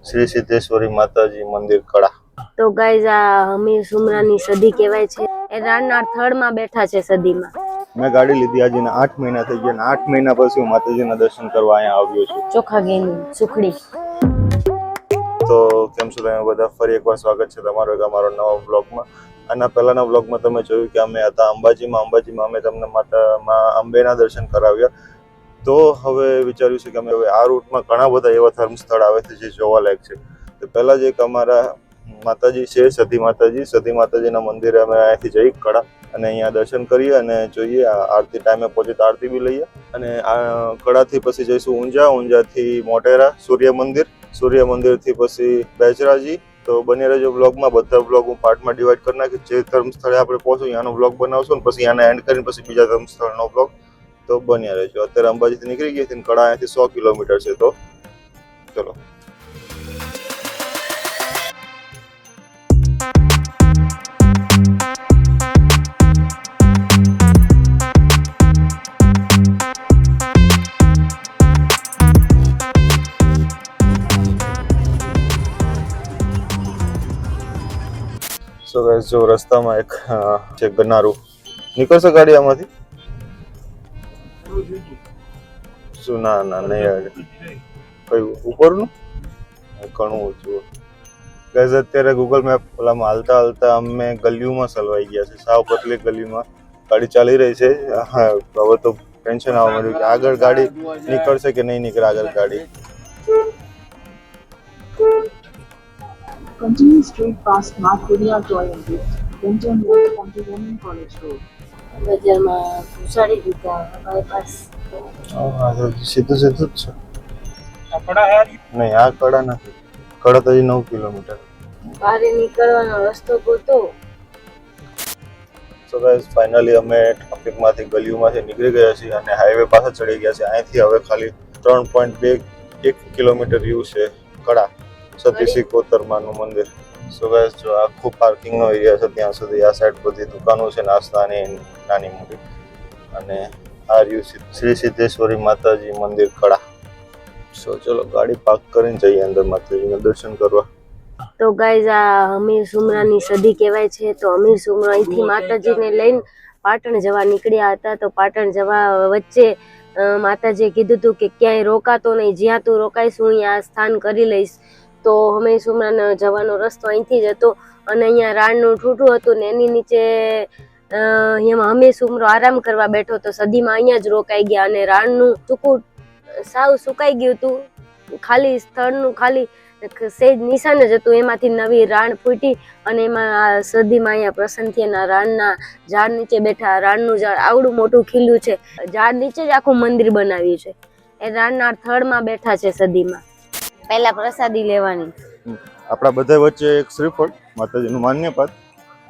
શ્રી સિદ્ધેશ્વરી માતાજી મંદિર કડા। તો ગાઈઝ આ હમીર સુમરાની સદી કહેવાય છે। એ રાણના થડમાં બેઠા છે સદીમાં। મેં ગાડી લીધી આજે 8 મહિના થઈ ગયા અને 8 મહિના પછી હું માતાજીના દર્શન કરવા અહીંયા આવ્યો છું। ચોખા ગેની સુખડી। તો કેમ છો તમે બધા? ફરી એકવાર સ્વાગત છે તમારો અમારો નવા બ્લોગમાં। આના પહેલાના બ્લોગમાં તમે જોયું કે અમે હતા અંબાજીમાં અમે તમને માતા અંબેના દર્શન કરાવ્યા। તો હવે વિચાર્યું છે કે અમે હવે આ રૂટમાં ઘણા બધા એવા ધર્મ સ્થળ આવે છે જે જોવાલાયક છે। તો પહેલા જ એક અમારા માતાજી છે સતી માતાજીના મંદિરે અમે અહીંયાથી જઈ કડા અને અહીંયા દર્શન કરીએ અને જોઈએ આરતી ટાઈમે પહોંચે તો આરતી બી લઈએ અને આ કડાથી પછી જઈશું ઊંઝાથી મોટેરા સૂર્ય મંદિરથી પછી બેચરાજી। તો બને રહેજો બ્લોગમાં। બધા બ્લોગ હું પાર્ટમાં ડિવાઈડ કરી નાખી। જે ધર્મ સ્થળે આપણે પહોંચું ત્યાંનો બ્લોગ બનાવશું ને પછી આને એન્ડ કરીને પછી બીજા ધર્મ સ્થળનો બ્લોગ તો બન્યા રહેજો। અત્યારે અંબાજીથી નીકળી ગઈ હતી કડા અહીંયાથી 100 કિલોમીટર છે। તો ચલો સો ગાઈસ જો રસ્તામાં એક છે ગનારું નીકળશે ગાડી આમાંથી શું? ના નહીં આવે કયું ઉપરનું ઘણું ઓછું ગાઈસ। અત્યારે ગૂગલ મેપ ઓલામાં હાલતા અમે ગલીઓમાં સલવાઈ ગયા છે। સાવ પતલી ગલીમાં ગાડી ચાલી રહી છે। હા હવે તો ટેન્શન આવવા માંડ્યું કે આગળ ગાડી નીકળશે કે નહીં નીકળે આગળ ગાડી। Continue straight past Mark Kuria Toy and Gift, then turn left onto Women College Road. બજારમાં ઘુસાડી દીધા બાયપાસ। હા સીધું જ છે। નહીં આ કડા નથી, કડા તો 9 કિલોમીટર બહાર નીકળવાનો રસ્તો ગોતો। સો ગાઈસ ફાઇનલી અમે ટ્રાફિકમાંથી ગલીઓમાંથી નીકળી ગયા છીએ અને હાઈવે પાસે ચડી ગયા છે। અહીંથી હવે ખાલી 3.1 કિલોમીટર રહ્યું છે કડા સતી સિકોતરમાનું મંદિર। સો ગાઈસ જો આખું પાર્કિંગનો એરિયા છે। ત્યાં સુધી આ સાઈડ બધી દુકાનો છે નાસ્તાની નાની મોટી અને આ રહ્યું શ્રી સિદ્ધેશ્વરી માતાજી મંદિર કડા। સો ચલો ગાડી પાર્ક કરીને જઈએ અંદર માતાજીના દર્શન કરવા। તો ગાઈઝ આ હમીર સુમરાની સદી કહેવાય છે। તો હમીર સુમરા અહીંથી માતાજીને લઈને પાટણ જવા નીકળ્યા હતા। તો પાટણ જવા વચ્ચે માતાજીએ કીધું હતું કે ક્યાંય રોકાતો નહીં, જ્યાં તું રોકાઈશ હું અહીંયા સ્થાન કરી લઈશ। તો હમીર સુમરાનો જવાનો રસ્તો અહીંથી જ હતો અને અહીંયા રાણનું ઠૂઠું હતું ને એની નીચે અહીંયા હમીર સુમરો આરામ કરવા બેઠો તો સદીમાં અહીંયા જ રોકાઈ ગયા અને રાણનું ટૂંકું સાવ સુકાઈ ગયું હતું। ખાલી સ્થળનું ખાલી સેજ નિશાન જ હતું, એમાંથી નવી રાણ ફૂટી અને એમાં સદીમાં અહીંયા પ્રસન્ન થયા। રાણના ઝાડ નીચે બેઠા। રાણનું ઝાડ આવડું મોટું ખીલ્યું છે, ઝાડ નીચે જ આખું મંદિર બનાવ્યું છે। એ રાણના થડમાં બેઠા છે સદીમાં। પહેલા પ્રસાદી લેવાની। આપણા બધા વચ્ચે એક શ્રીફળ માતાજીનું માન્યપાત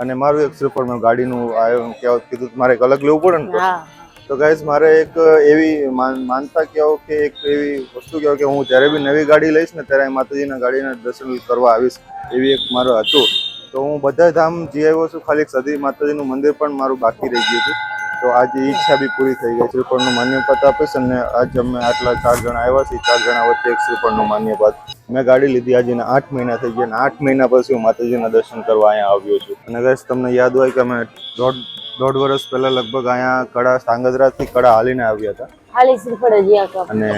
અને મારું એક શ્રીફળ મેં ગાડીનું કીધું મારે એક અલગ લેવું પડે ને। તો ગાઈઝ મારે એક એવી માનતા કહો કે એક એવી વસ્તુ કહો કે હું જ્યારે બી નવી ગાડી લઈશ ને ત્યારે માતાજીના ગાડીના દર્શન કરવા આવીશ, એવી એક મારો હતું। તો હું બધા ધામ જઈ આવ્યો છું, ખાલી સદી માતાજીનું મંદિર પણ મારું બાકી રહી ગયું હતું। તો આજે ઈચ્છા બી પૂરી થઈ ગઈ। શ્રીફળનું માન્યપાત આપીશ અને આજે અમે આટલા 4 જણા આવ્યા છીએ, 4 જણા વચ્ચે એક શ્રીફળનું માન્યપાત। મેં ગાડી લીધી આજે 8 મહિના થઈ ગયા અને 8 મહિના પછી હું માતાજીના દર્શન કરવા અહીંયા આવ્યો છું। અને ગાઈસ તમને યાદ હોય કે અમે દોઢ વર્ષ પહેલા લગભગ અહીંયા કડા સાંગધ્રાથી કડા હાલીને આવ્યા હતા ખાલી શ્રીફળ જ અને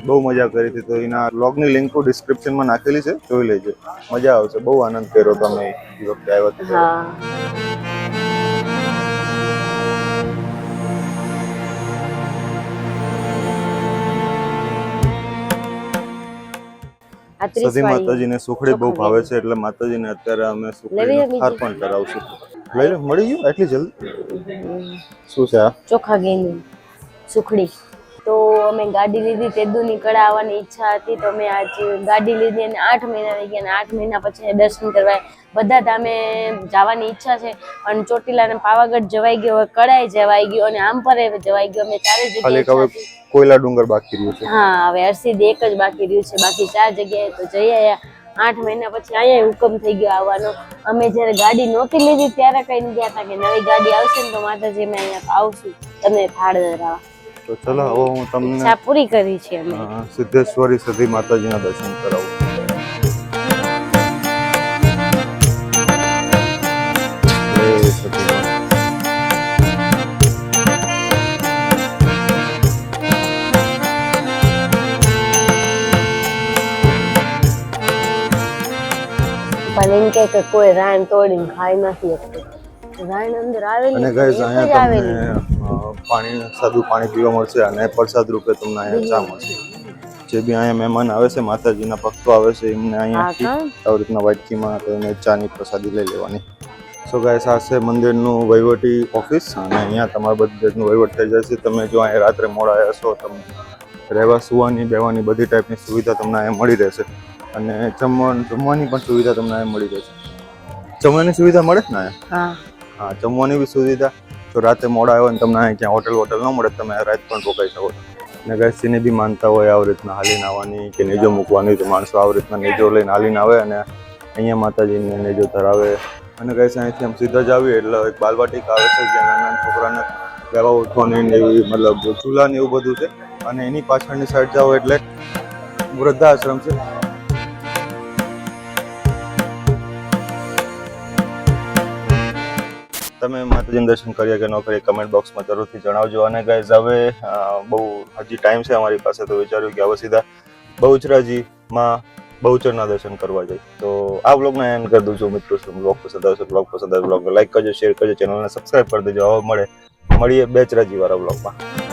બહુ મજા કરી હતી। તો એના બ્લોગની લિંક હું ડિસ્ક્રિપ્શનમાં નાખેલી છે, જોઈ લેજો, મજા આવશે। બહુ આનંદ કર્યો તમે એ વખતે આવ્યા હતા। સતી માતાજીને સુખડી બહુ ભાવે છે એટલે માતાજીને અત્યારે અમે સુખડીનો થાર પણ કરાવશું। લઈ લો, મળી ગયું એટલી જલ્દી? શું છે આ? ચોખા ગેની સુખડી। તો અમે ગાડી લીધી, તેદુની કડા આવવાની ઈચ્છા હતી તો અમે આજ ગાડી લીધી અને 8 મહિના થઈ ગયા અને 8 મહિના પછી દર્શન કરવા બધા ધામે જવાની ઈચ્છા છે। અને ચોટીલા અને પાવાગઢ જવાઈ ગયો, કડાએ જવાઈ ગયો અને આમ પર જવાઈ ગયો। અમે 4 જગ્યાએ કોયલા ડુંગર બાકી રહ્યું છે। હા હવે હરસિદ્ધ એક જ બાકી રહ્યું છે, બાકી 4 જગ્યાએ તો જઈ આવ્યા। 8 મહિના પછી અહીંયા હુકમ થઈ ગયો આવવાનો। અમે જ્યારે ગાડી નહોતી લીધી ત્યારે કહીને ગયા હતા કે નવી ગાડી આવશે ને તો માતાજી અમે અહીંયા આવશું તમને થાળ ધરાવવા। તો ચલો હવે હું તમને ઈચ્છા પૂરી કરી છે અમે સિદ્ધેશ્વરી સતી માતાજીના દર્શન કરાવું। પણ એમ કે કોઈ રાયણ તોડીને ખાઈ નથી શકતું. રાયણ અંદર આવેલી અને છે, ગાઈઝ એક જ અહીંયા આવેલી તમને પાણી સાદું પાણી પીવા મળશે અને પ્રસાદ રૂપે તમને અહીંયા ચા મળશે. જે બી અહીંયા મહેમાન આવે છે, માતાજીના ભક્તો આવે છે, એમને હા અહીંયાથી કા આવી રીતના વાટકીમાં તેને ચાની પ્રસાદી લઈ લેવાની. સો ગાઈસ આ છે મંદિરનું વહીવટી ઓફિસ અને અહીંયા તમારા બધી જાતનું વહીવટ થઈ જશે. તમે જો અહીંયા રાત્રે મોડા આવ્યા છો, તમને રહેવા સુવાની બેવાની બધી ટાઈપની સુવિધા તમને અહીંયા મળી રહેશે અને જમવાની પણ સુવિધા તમને અહીંયા મળી રહેશે. જમવાની સુવિધા મળે જ ને અહીંયા? હા હા, જમવાની બી સુવિધા. જો રાતે મોડા આવ્યો ને તમને અહીં ક્યાં હોટલ ન મળે, તમે રાત પણ રોકાઈ શકો છો. અને ગાઈસ જેને બી માનતા હોય આવી રીતના હાલીને આવવાની કે નેજો મૂકવાની, તો માણસો આવી રીતના નેજો લઈને હાલીને આવે અને અહીંયા માતાજીને નેજો ધરાવે. અને ગાઈસ અહીંથી આમ સીધા જ આવીએ એટલે એક બાલવાટિકા આવે છે, જ્યાં નાના છોકરાને રહેવા ઉઠવાની ને એવી મતલબ ચૂલા ને એવું બધું છે. અને એની પાછળની સાઈડ જાઓ એટલે વૃદ્ધાશ્રમ છે. તમે માતાજીના દર્શન કર્યા કે ન કર્યા કમેન્ટ બોક્સમાં જરૂરથી જણાવજો. અને ગાઈઝ હવે બહુ હજી ટાઈમ છે અમારી પાસે, તો વિચાર્યું કે હવે સીધા બહુચરાજીમાં બહુચરના દર્શન કરવા જાય. તો આ વ્લોગને એન્ડ કરી દઉં છું મિત્રો. વ્લોગ પસંદ આવશે, વ્લોગને લાઈક કરજો, શેર કરજો, ચેનલને સબસ્ક્રાઈબ કરી દેજો. હવે મળીએ બેચરાજી વાળા વ્લોગમાં.